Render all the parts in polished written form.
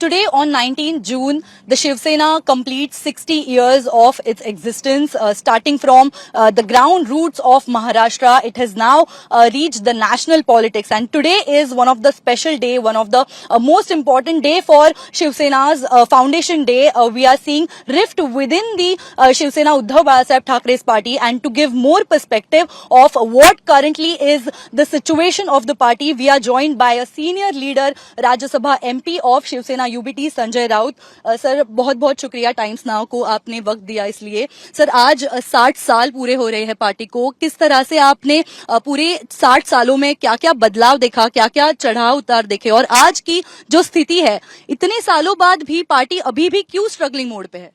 Today on 19 June, the Shiv Sena completes 60 years of its existence. Starting from the ground roots of Maharashtra, it has now reached the national politics. And today is one of the special day, one of the most important day for Shiv Sena's foundation day. We are seeing rift within the Shiv Sena Uddhav Balasaheb Thackeray's party. And to give more perspective of what currently is the situation of the party, we are joined by a senior leader, Rajya Sabha MP of Shiv Sena UBT, Sanjay Raut. Sir, बहुत बहुत शुक्रिया times now को आपने वक्त दिया। इसलिए sir, आज 60 साल पूरे हो रहे हैं पार्टी को। किस तरह से आपने पूरे 60 सालों में क्या क्या बदलाव देखा, क्या क्या चढ़ाव उतार देखे, और आज की जो स्थिति है, इतने सालों बाद भी पार्टी अभी भी क्यों स्ट्रगलिंग मोड पे है?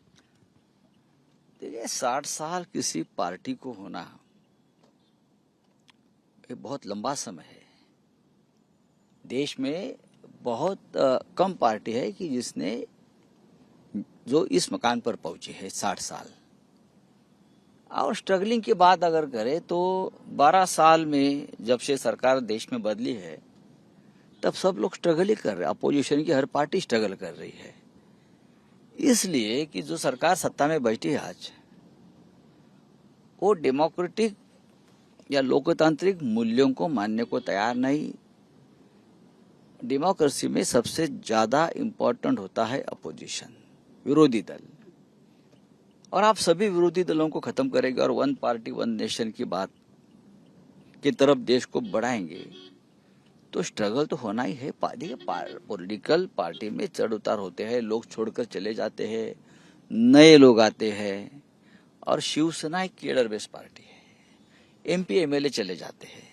देखिए, 60 साल किसी पार्टी को होना ये बहुत लंबा समय है। देश में बहुत कम पार्टी है कि जिसने जो इस मकान पर पहुंची है 60 साल। और स्ट्रगलिंग की बात अगर करें तो 12 साल में जब से सरकार देश में बदली है तब सब लोग स्ट्रगल ही कर रहे हैं। अपोजिशन की हर पार्टी स्ट्रगल कर रही है, इसलिए कि जो सरकार सत्ता में बैठी है आज, वो डेमोक्रेटिक या लोकतांत्रिक मूल्यों को मानने को तैयार नहीं। डेमोक्रेसी में सबसे ज्यादा इम्पोर्टेंट होता है अपोजिशन, विरोधी दल। और आप सभी विरोधी दलों को खत्म करेंगे और वन पार्टी वन नेशन की बात की तरफ देश को बढ़ाएंगे तो स्ट्रगल तो होना ही है। पॉलिटिकल पार्टी में चढ़ उतार होते हैं, लोग छोड़कर चले जाते हैं, नए लोग आते हैं। और शिवसेना एक केडर बेस्ड पार्टी है। एमपी एमएलए चले जाते हैं,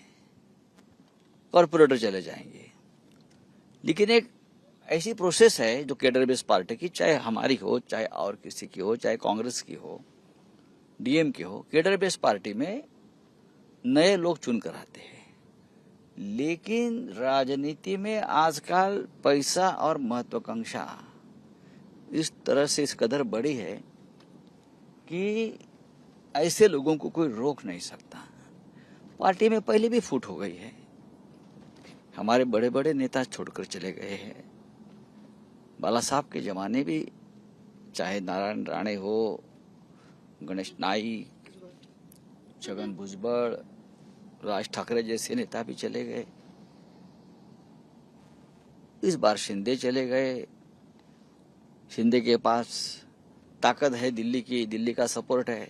कॉर्पोरेटर चले जाएंगे, लेकिन एक ऐसी प्रोसेस है जो केडर बेस्ड पार्टी की, चाहे हमारी हो, चाहे और किसी की हो, चाहे कांग्रेस की हो, डीएम की हो, केडर बेस्ड पार्टी में नए लोग चुनकर आते हैं। लेकिन राजनीति में आजकल पैसा और महत्वाकांक्षा इस तरह से इस कदर बड़ी है कि ऐसे लोगों को कोई रोक नहीं सकता। पार्टी में पहले भी फूट हो गई है। हमारे बड़े बड़े नेता छोड़कर चले गए हैं। बाला साहब के जमाने भी, चाहे नारायण राणे हो, गणेश नाईक, छगन भुजबल, राज ठाकरे जैसे नेता भी चले गए। इस बार शिंदे चले गए। शिंदे के पास ताकत है दिल्ली की, दिल्ली का सपोर्ट है।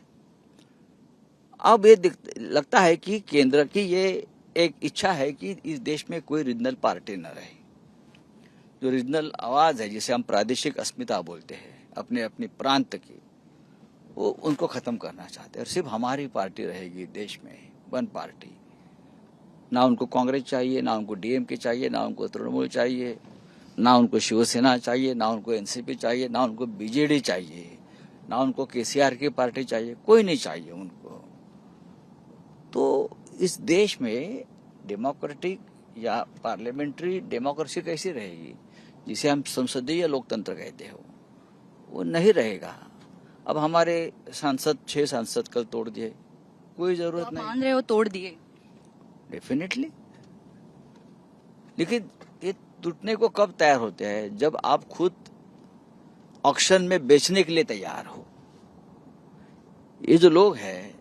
अब ये लगता है कि केंद्र की ये एक इच्छा है कि इस देश में कोई रीजनल पार्टी न रहे। जो रीजनल आवाज है, जिसे हम प्रादेशिक अस्मिता बोलते हैं, अपने अपने प्रांत की, वो उनको खत्म करना चाहते हैं। और सिर्फ हमारी पार्टी रहेगी देश में, वन पार्टी। ना उनको कांग्रेस चाहिए, ना उनको डीएमके चाहिए, ना उनको तृणमूल चाहिए, ना उनको शिवसेना चाहिए, ना उनको एनसीपी चाहिए, ना उनको बीजेडी चाहिए, ना उनको केसीआर की पार्टी चाहिए। कोई नहीं चाहिए उनको। तो इस देश में डेमोक्रेटिक या पार्लियामेंट्री डेमोक्रेसी कैसी रहेगी, जिसे हम संसदीय लोकतंत्र कहते हो, वो नहीं रहेगा। अब हमारे सांसद 6 सांसद कल तोड़ दिए, कोई जरूरत नहीं। मान रहे हो तोड़ दिए? डेफिनेटली। लेकिन ये टूटने को कब तैयार होते हैं? जब आप खुद ऑक्शन में बेचने के लिए तैयार हो। ये जो लोग हैं,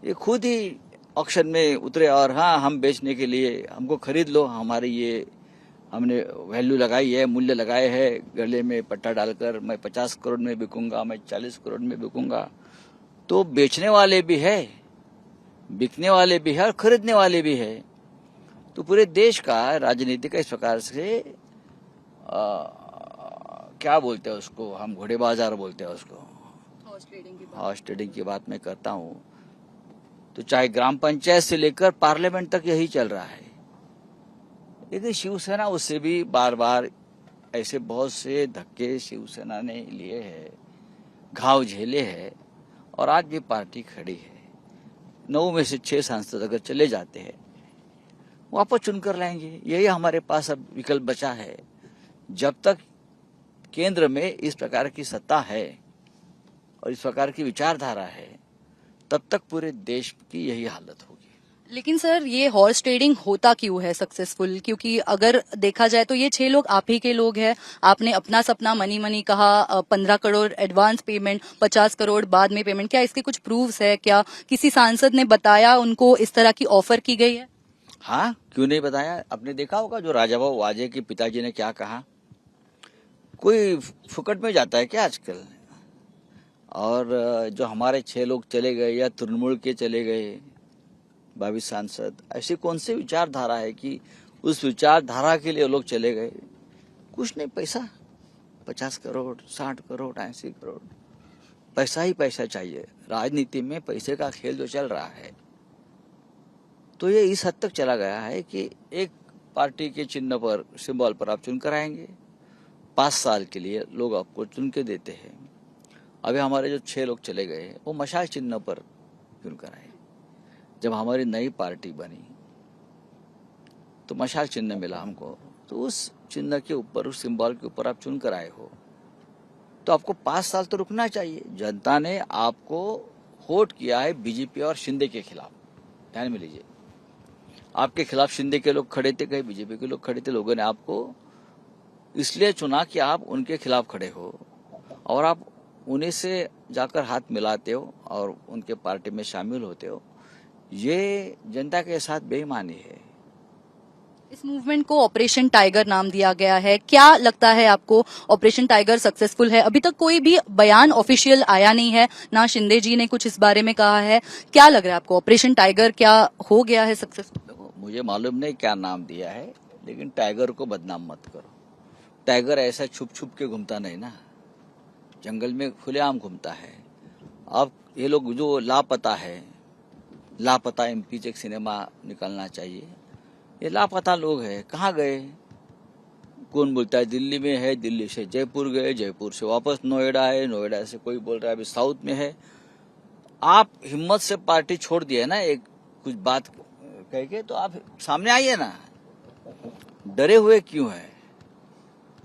ये खुद ही ऑक्शन में उतरे और हाँ, हम बेचने के लिए, हमको खरीद लो, हमारी ये हमने वैल्यू लगाई है, मूल्य लगाए हैं, गले में पट्टा डालकर मैं 50 करोड़ में बिकूंगा, मैं 40 करोड़ में बिकूंगा। तो बेचने वाले भी है, बिकने वाले भी है और खरीदने वाले भी है। तो पूरे देश का राजनीति का इस प्रकार से क्या बोलते हैं उसको, हम घोड़े बाजार बोलते हैं उसको, हॉर्स ट्रेडिंग की बात मैं करता हूँ। तो चाहे ग्राम पंचायत से लेकर पार्लियामेंट तक यही चल रहा है। लेकिन शिवसेना उससे भी बार बार ऐसे बहुत से धक्के शिवसेना ने लिए हैं, घाव झेले हैं, और आज भी पार्टी खड़ी है। 9 में से 6 सांसद अगर चले जाते हैं, वापस चुनकर लाएंगे। यही हमारे पास अब विकल्प बचा है। जब तक केंद्र में इस प्रकार की सत्ता है और इस प्रकार की विचारधारा है, तब तक पूरे देश की यही हालत होगी। लेकिन सर ये हॉर्स ट्रेडिंग होता क्यों है सक्सेसफुल? क्योंकि अगर देखा जाए तो ये 6 लोग आप ही के लोग हैं। आपने अपना सपना मनी मनी कहा, 15 करोड़ एडवांस पेमेंट, 50 करोड़ बाद में पेमेंट। क्या इसके कुछ प्रूफ्स है? क्या किसी सांसद ने बताया उनको इस तरह की ऑफर की गई है? हाँ, क्यों नहीं बताया? आपने देखा होगा जो राजाभाऊ वाजे के पिताजी ने क्या कहा। कोई फुकट में जाता है क्या आजकल? और जो हमारे 6 लोग चले गए या तृणमूल के चले गए 22 सांसद, ऐसी कौन सी विचारधारा है कि उस विचारधारा के लिए लोग चले गए? कुछ नहीं, पैसा 50 करोड़ 60 करोड़ 80 करोड़, पैसा ही पैसा चाहिए। राजनीति में पैसे का खेल जो चल रहा है, तो ये इस हद तक चला गया है कि एक पार्टी के चिन्ह पर, सिंबल पर आप चुनकर आएंगे, 5 साल के लिए लोग आपको चुन के देते हैं। अभी हमारे जो 6 लोग चले गए वो मशाल चिन्ह पर चुनकर आए। जब हमारी नई पार्टी बनी तो मशाल चिन्ह मिला हमको, तो उस चिन्ह के ऊपर, उस सिंबल के ऊपर आप चुन कर आए हो, तो आपको 5 साल तो रुकना चाहिए। जनता ने आपको वोट किया है बीजेपी और शिंदे के खिलाफ, ध्यान में लीजिए। आपके खिलाफ शिंदे के लोग खड़े थे, कहीं बीजेपी के लोग खड़े थे। लोगों ने आपको इसलिए चुना कि आप उनके खिलाफ खड़े हो और आप उन्हीं से जाकर हाथ मिलाते हो और उनके पार्टी में शामिल होते हो। ये जनता के साथ बेईमानी है। इस मूवमेंट को ऑपरेशन टाइगर नाम दिया गया है। क्या लगता है आपको, ऑपरेशन टाइगर सक्सेसफुल है? अभी तक कोई भी बयान ऑफिशियल आया नहीं है, ना शिंदे जी ने कुछ इस बारे में कहा है। क्या लग रहा है आपको, ऑपरेशन टाइगर क्या हो गया है सक्सेसफुल? देखो, मुझे मालूम नहीं क्या नाम दिया है, लेकिन टाइगर को बदनाम मत करो। टाइगर ऐसा छुप छुप के घूमता नहीं ना, जंगल में खुलेआम घूमता है। अब ये लोग जो लापता है, लापता एमपी एक सिनेमा निकलना चाहिए। ये लापता लोग हैं, कहाँ गए? कौन बोलता है दिल्ली में है, दिल्ली से जयपुर गए, जयपुर से वापस नोएडा है, नोएडा से कोई बोल रहा है अभी साउथ में है। आप हिम्मत से पार्टी छोड़ दिए ना, एक कुछ बात कह के, तो आप सामने आइए ना। डरे हुए क्यों है?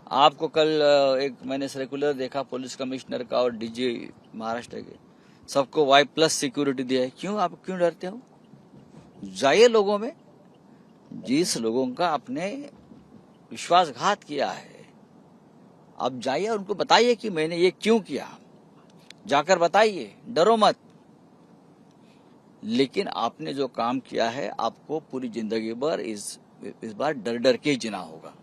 आपको कल एक मैंने सर्कुलर देखा पुलिस कमिश्नर का और डीजी महाराष्ट्र के, सबको Y+ सिक्योरिटी दिया है। क्यों, आप क्यों डरते हो? जाइए लोगों में। जिस लोगों का आपने विश्वासघात किया है, आप जाइए और उनको बताइए कि मैंने ये क्यों किया। जाकर बताइए, डरो मत। लेकिन आपने जो काम किया है, आपको पूरी जिंदगी भर इस बार डर डर के जीना होगा।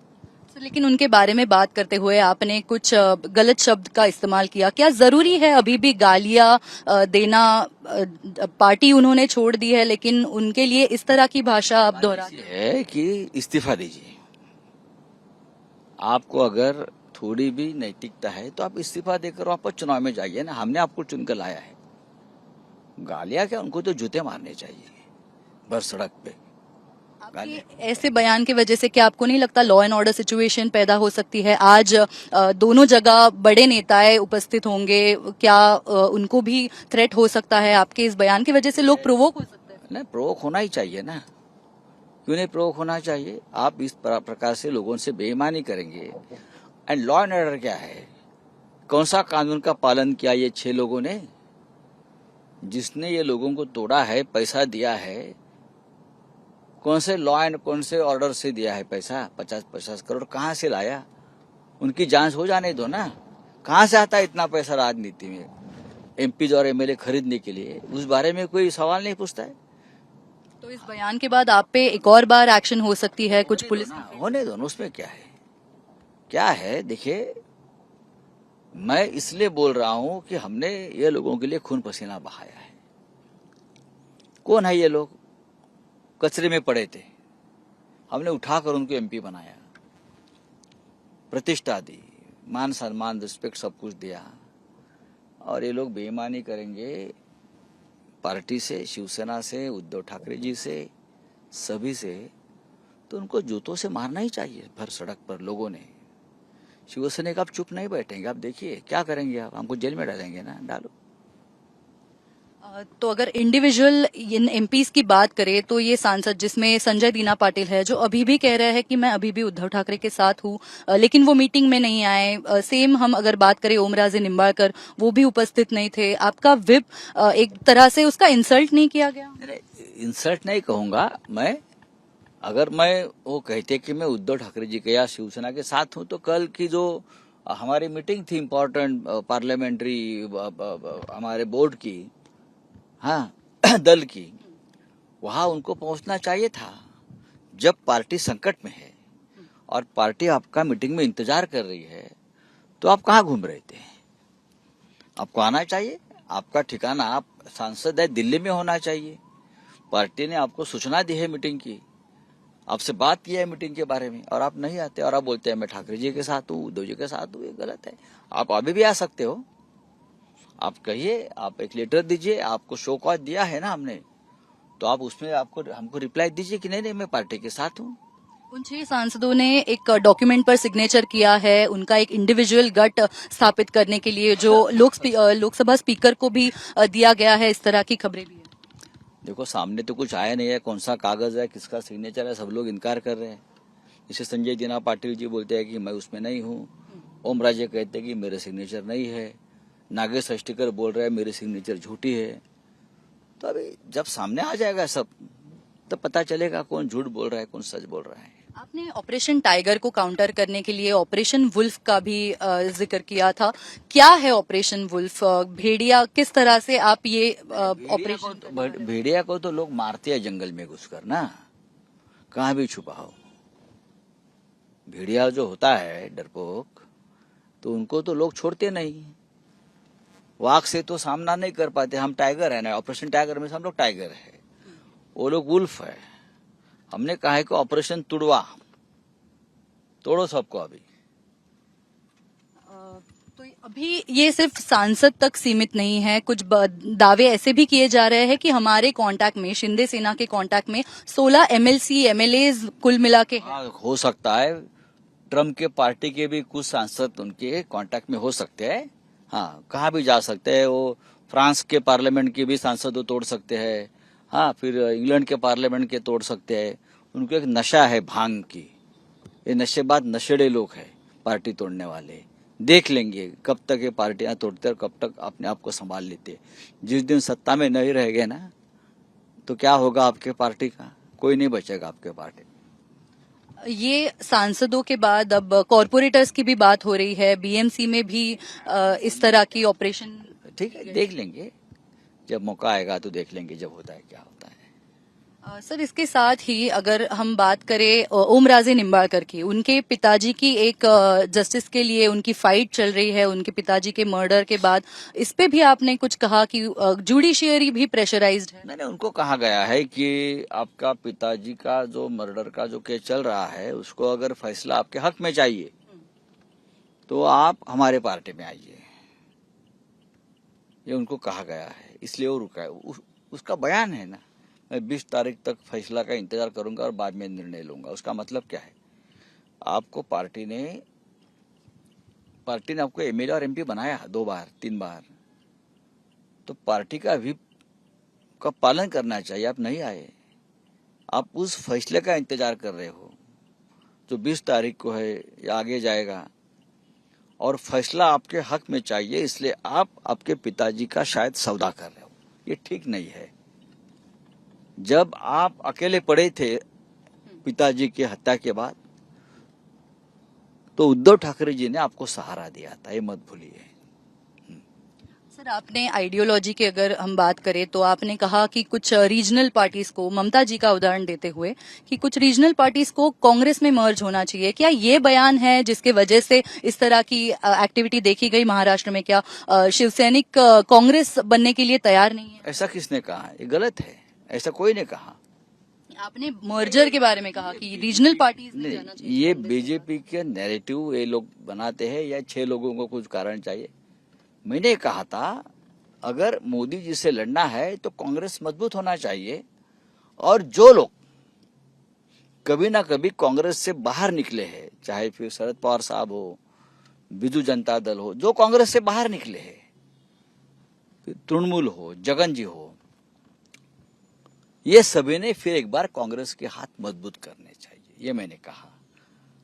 लेकिन उनके बारे में बात करते हुए आपने कुछ गलत शब्द का इस्तेमाल किया। क्या जरूरी है अभी भी गालियां देना? पार्टी उन्होंने छोड़ दी है, लेकिन उनके लिए इस तरह की भाषा आप दोहराते है कि इस्तीफा दीजिए। आपको अगर थोड़ी भी नैतिकता है तो आप इस्तीफा देकर वापस चुनाव में जाइए ना। हमने आपको चुनकर लाया है। गालियां क्या, उनको तो जूते मारने चाहिए भर सड़क पे। ऐसे बयान की वजह से क्या आपको नहीं लगता लॉ एंड ऑर्डर सिचुएशन पैदा हो सकती है? आज दोनों जगह बड़े नेताएं उपस्थित होंगे, क्या उनको भी थ्रेट हो सकता है? आपके इस बयान की वजह से लोग प्रोवोक हो सकते हैं। नहीं, प्रोवोक होना ही चाहिए ना। क्यों नहीं प्रोवोक होना चाहिए? आप इस प्रकार से लोगों से बेईमानी करेंगे। एंड लॉ एंड ऑर्डर क्या है? कौन सा कानून का पालन किया ये 6 लोगों ने? जिसने ये लोगों को तोड़ा है, पैसा दिया है, कौन से लॉ एंड कौन से ऑर्डर से दिया है पैसा? 50 करोड़ कहाँ से लाया? उनकी जांच हो जाने दो ना। कहाँ से आता है इतना पैसा राजनीति में, एमपी और एमएलए खरीदने के लिए? उस बारे में कोई सवाल नहीं पूछता है। तो इस बयान के बाद आप पे एक और बार एक्शन हो सकती है कुछ पुलिस? होने दो ना, उसमें क्या है? क्या है, देखिए, मैं इसलिए बोल रहा हूं कि हमने ये लोगों के लिए खून पसीना बहाया है। कौन है ये लोग? कचरे में पड़े थे, हमने उठाकर उनको एमपी बनाया, प्रतिष्ठा दी, मान सम्मान रिस्पेक्ट सब कुछ दिया। और ये लोग बेईमानी करेंगे पार्टी से, शिवसेना से, उद्धव ठाकरे जी से, सभी से, तो उनको जूतों से मारना ही चाहिए भर सड़क पर लोगों ने। शिवसेना का आप चुप नहीं बैठेंगे। आप देखिए क्या करेंगे, आप हमको जेल में डालेंगे ना, डालो। तो अगर इंडिविजुअल इन एमपीज की बात करें तो ये सांसद जिसमें संजय दीना पाटिल है, जो अभी भी कह रहे हैं कि मैं अभी भी उद्धव ठाकरे के साथ हूं, लेकिन वो मीटिंग में नहीं आए। सेम हम अगर बात करें ओमराजे निंबाळकर, वो भी उपस्थित नहीं थे। आपका विप एक तरह से उसका इंसल्ट नहीं किया गया? इंसल्ट नहीं कहूंगा मैं। अगर मैं वो कहते कि मैं उद्धव ठाकरे जी के या शिवसेना के साथ हूं, तो कल की जो हमारी मीटिंग थी इम्पोर्टेंट पार्लियामेंट्री हमारे बोर्ड की, हाँ दल की, वहां उनको पहुंचना चाहिए था। जब पार्टी संकट में है और पार्टी आपका मीटिंग में इंतजार कर रही है, तो आप कहाँ घूम रहे थे? आपको आना चाहिए। आपका ठिकाना, आप सांसद है, दिल्ली में होना चाहिए। पार्टी ने आपको सूचना दी है मीटिंग की, आपसे बात की है मीटिंग के बारे में, और आप नहीं आते और आप बोलते हैं मैं ठाकरे जी के साथ हूँ, उद्धव जी के साथ हूँ। ये गलत है। आप अभी भी आ सकते हो। आप कहिए, आप एक लेटर दीजिए, आपको शो कॉज दिया है ना हमने, तो आप उसमें आपको हमको रिप्लाई दीजिए कि नहीं नहीं मैं पार्टी के साथ हूँ। उन 6 सांसदों ने एक डॉक्यूमेंट पर सिग्नेचर किया है, उनका एक इंडिविजुअल गट स्थापित करने के लिए, जो लोकसभा स्पीकर को भी दिया गया है। इस तरह की खबरें भी है। देखो, सामने तो कुछ आया नहीं है, कौन सा कागज है, किसका सिग्नेचर है, सब लोग इनकार कर रहे हैं। जैसे संजय दीना पाटिल जी बोलते हैं कि मैं उसमें नहीं हूँ, ओम राजे कहते हैं कि मेरे सिग्नेचर नहीं है, नागेश अष्टिकर बोल रहे हैं मेरी सिग्नेचर झूठी है। तो अभी जब सामने आ जाएगा सब, तब पता चलेगा कौन झूठ बोल रहा है, कौन सच बोल रहा है। आपने ऑपरेशन टाइगर को काउंटर करने के लिए ऑपरेशन वुल्फ का भी जिक्र किया था। क्या है ऑपरेशन वुल्फ? भेड़िया, किस तरह से आप ये ऑपरेशन? भेड़िया को तो लोग मारते हैं जंगल में घुसकर ना, कहाँ भी छुपा हो। भेड़िया जो होता है डरपोक, तो उनको तो लोग छोड़ते नहीं। वाघ से तो सामना नहीं कर पाते। हम टाइगर है ना, ऑपरेशन टाइगर में से हम लोग टाइगर है, वो लोग वुल्फ है। हमने कहा है कि ऑपरेशन तुड़वा, तोड़ो सबको। अभी तो अभी ये सिर्फ सांसद तक सीमित नहीं है। कुछ दावे ऐसे भी किए जा रहे हैं कि हमारे कांटेक्ट में, शिंदे सेना के कांटेक्ट में 16 एमएलसी एमएलएज कुल मिला के हैं। हो सकता है ट्रम्प के पार्टी के भी कुछ सांसद उनके कांटेक्ट में हो सकते हैं। हाँ, कहाँ भी जा सकते हैं वो। फ्रांस के पार्लियामेंट के भी सांसद वो तोड़ सकते हैं। हाँ, फिर इंग्लैंड के पार्लियामेंट के तोड़ सकते हैं। उनको एक नशा है भांग की। ये नशेबाज नशेड़े लोग हैं पार्टी तोड़ने वाले। देख लेंगे कब तक ये पार्टियां तोड़ते और कब तक अपने आप को संभाल लेते। जिस दिन सत्ता में नहीं रहेंगे ना, तो क्या होगा आपके पार्टी का? कोई नहीं बचेगा आपके पार्टी। ये सांसदों के बाद अब कॉरपोरेटर्स की भी बात हो रही है। बीएमसी में भी इस तरह की ऑपरेशन। ठीक है, देख लेंगे, जब मौका आएगा तो देख लेंगे, जब होता है क्या होता है। सर, इसके साथ ही अगर हम बात करें ओम राजे निम्बाड़कर की, उनके पिताजी की एक जस्टिस के लिए उनकी फाइट चल रही है उनके पिताजी के मर्डर के बाद। इस पे भी आपने कुछ कहा कि जुडिशियरी भी प्रेशराइज्ड है। मैंने उनको कहा गया है कि आपका पिताजी का जो मर्डर का जो केस चल रहा है, उसको अगर फैसला आपके हक में चाहिए तो आप हमारे पार्टी में आइए। ये उनको कहा गया है, इसलिए वो रुका है। उसका बयान है ना, मैं 20 तारीख तक फैसला का इंतजार करूंगा और बाद में निर्णय लूंगा। उसका मतलब क्या है? आपको पार्टी ने आपको एमएलए और एमपी बनाया 2 बार 3 बार, तो पार्टी का व्हिप का पालन करना चाहिए। आप नहीं आए, आप उस फैसले का इंतजार कर रहे हो जो 20 तारीख को है या आगे जाएगा, और फैसला आपके हक में चाहिए। इसलिए आप आपके पिताजी का शायद सौदा कर रहे हो। ये ठीक नहीं है। जब आप अकेले पड़े थे पिताजी की हत्या के बाद, तो उद्धव ठाकरे जी ने आपको सहारा दिया था, ये मत भूलिए। सर, आपने आइडियोलॉजी की अगर हम बात करें तो आपने कहा कि कुछ रीजनल पार्टीज को, ममता जी का उदाहरण देते हुए, कि कुछ रीजनल पार्टीज को कांग्रेस में मर्ज होना चाहिए। क्या ये बयान है जिसके वजह से इस तरह की एक्टिविटी देखी गई महाराष्ट्र में? क्या शिवसैनिक कांग्रेस बनने के लिए तैयार नहीं है? ऐसा किसने कहा? ये गलत है, ऐसा कोई ने कहा। आपने मर्जर के बारे में कहा कि रीजनल पार्टीज में जाना चाहिए। ये बीजेपी के नैरेटिव ये लोग बनाते हैं, या 6 लोगों को कुछ कारण चाहिए। मैंने कहा था अगर मोदी जी से लड़ना है तो कांग्रेस मजबूत होना चाहिए, और जो लोग कभी ना कभी कांग्रेस से बाहर निकले हैं, चाहे फिर शरद पवार साहब हो, बिजू जनता दल हो, जो कांग्रेस से बाहर निकले हैं, तृणमूल हो, जगन जी हो, ये सभी ने फिर एक बार कांग्रेस के हाथ मजबूत करने चाहिए, ये मैंने कहा।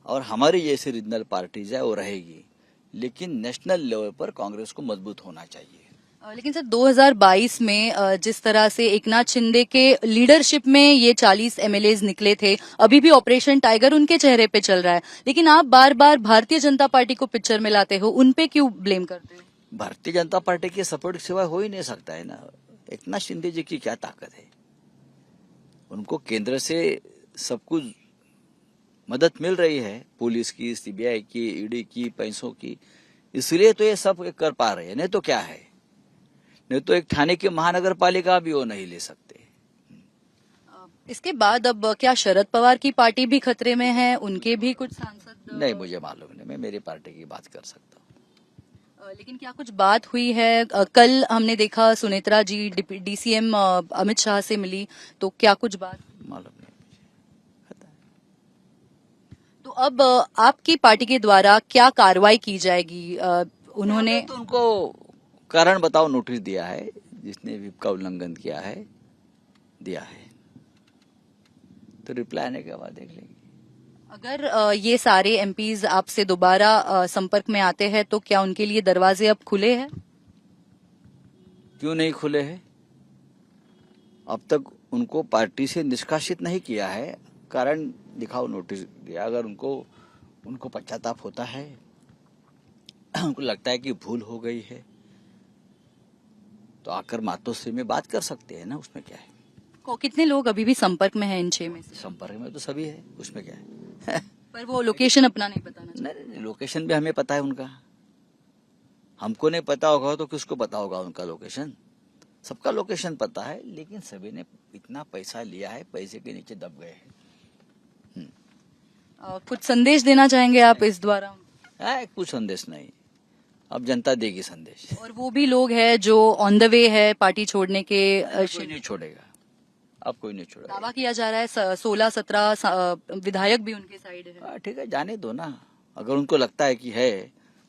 और हमारी जैसी रीजनल पार्टीज है वो रहेगी, लेकिन नेशनल लेवल पर कांग्रेस को मजबूत होना चाहिए। लेकिन सर 2022 में जिस तरह से एकनाथ शिंदे के लीडरशिप में ये 40 एमएलएज निकले थे, अभी भी ऑपरेशन टाइगर उनके चेहरे पे चल रहा है, लेकिन आप बार बार भारतीय जनता पार्टी को पिक्चर में लाते हो, उन पे क्यों ब्लेम करते हो? भारतीय जनता पार्टी के सपोर्ट के सिवाय हो ही नहीं सकता है ना। एकनाथ शिंदे जी की क्या ताकत है? उनको केंद्र से सब कुछ मदद मिल रही है, पुलिस की, सीबीआई की, ईडी की, पैसों की, इसलिए तो ये सब कर पा रहे हैं। नहीं तो क्या है, नहीं तो एक थाने की महानगर पालिका भी वो नहीं ले सकते। इसके बाद अब क्या शरद पवार की पार्टी भी खतरे में है? उनके भी कुछ सांसद नहीं, मुझे मालूम नहीं, मैं मेरी पार्टी की बात कर सकता हूँ। लेकिन क्या कुछ बात हुई है? कल हमने देखा सुनेत्रा जी डीसीएम अमित शाह से मिली, तो क्या कुछ बात? मालूम नहीं मुझे। तो अब आपकी पार्टी के द्वारा क्या कार्रवाई की जाएगी? उन्होंने तो उनको कारण बताओ नोटिस दिया है, जिसने व्हिप का उल्लंघन किया है दिया है, तो रिप्लाई आने के बाद देख लेंगे। अगर ये सारे एमपीज आपसे दोबारा संपर्क में आते हैं तो क्या उनके लिए दरवाजे अब खुले हैं? क्यों नहीं खुले हैं? अब तक उनको पार्टी से निष्कासित नहीं किया है, कारण दिखाओ नोटिस दिया। अगर उनको पश्चाताप होता है, उनको लगता है कि भूल हो गई है, तो आकर मातोश्री में बात कर सकते हैं ना, उसमें क्या है? कितने लोग अभी भी संपर्क में हैं इन 6 में से? संपर्क में तो सभी है, उसमें क्या है? पर वो लोकेशन अपना नहीं बताना चाहते। नहीं, लोकेशन भी हमें पता है उनका। हमको नहीं पता होगा तो किसको पता होगा उनका लोकेशन? सबका लोकेशन पता है, लेकिन सभी ने इतना पैसा लिया है, पैसे के नीचे दब गए हैं। कुछ संदेश देना चाहेंगे आप इस द्वारा? कुछ संदेश नहीं, अब जनता देगी संदेश। और वो भी लोग हैं जो ऑन द वे है पार्टी छोड़ने के, कोई नहीं छोड़ेगा, अब कोई नहीं छोड़ेगा। दावा किया जा रहा है 16-17 विधायक भी उनके साइड है। ठीक है, जाने दो ना। अगर उनको लगता है कि है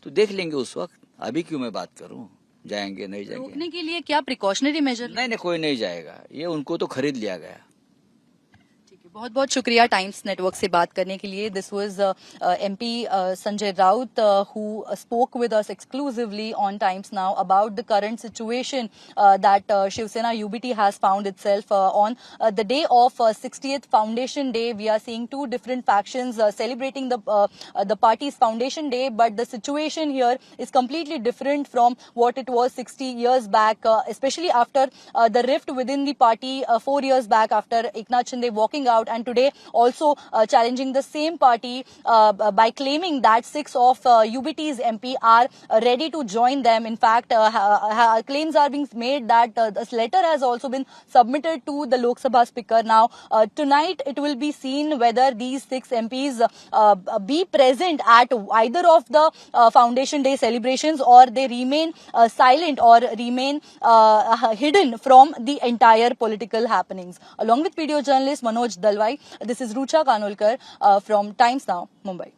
तो देख लेंगे उस वक्त। अभी क्यों मैं बात करूं, जाएंगे नहीं जाएंगे? रोकने के लिए क्या प्रिकॉशनरी मेजर? नहीं, कोई नहीं जाएगा, ये उनको तो खरीद लिया गया। बहुत बहुत शुक्रिया टाइम्स नेटवर्क से बात करने के लिए। This was MP Sanjay Raut who spoke with us exclusively on Times Now about the current situation that Shiv Sena UBT has found itself on the day of 60th foundation day. We are seeing two different factions celebrating the party's foundation day, but the situation here is completely different from what it was 60 years back, especially after the rift within the party 4 years back after Eknath Shinde walking out, and today also challenging the same party by claiming that 6 of UBT's MP are ready to join them. In fact, claims are being made that this letter has also been submitted to the Lok Sabha Speaker. Now, tonight it will be seen whether these 6 MPs be present at either of the Foundation Day celebrations, or they remain silent or remain hidden from the entire political happenings. Along with video journalist Manoj Dalwai, this is Rucha Kanolkar from Times Now, Mumbai.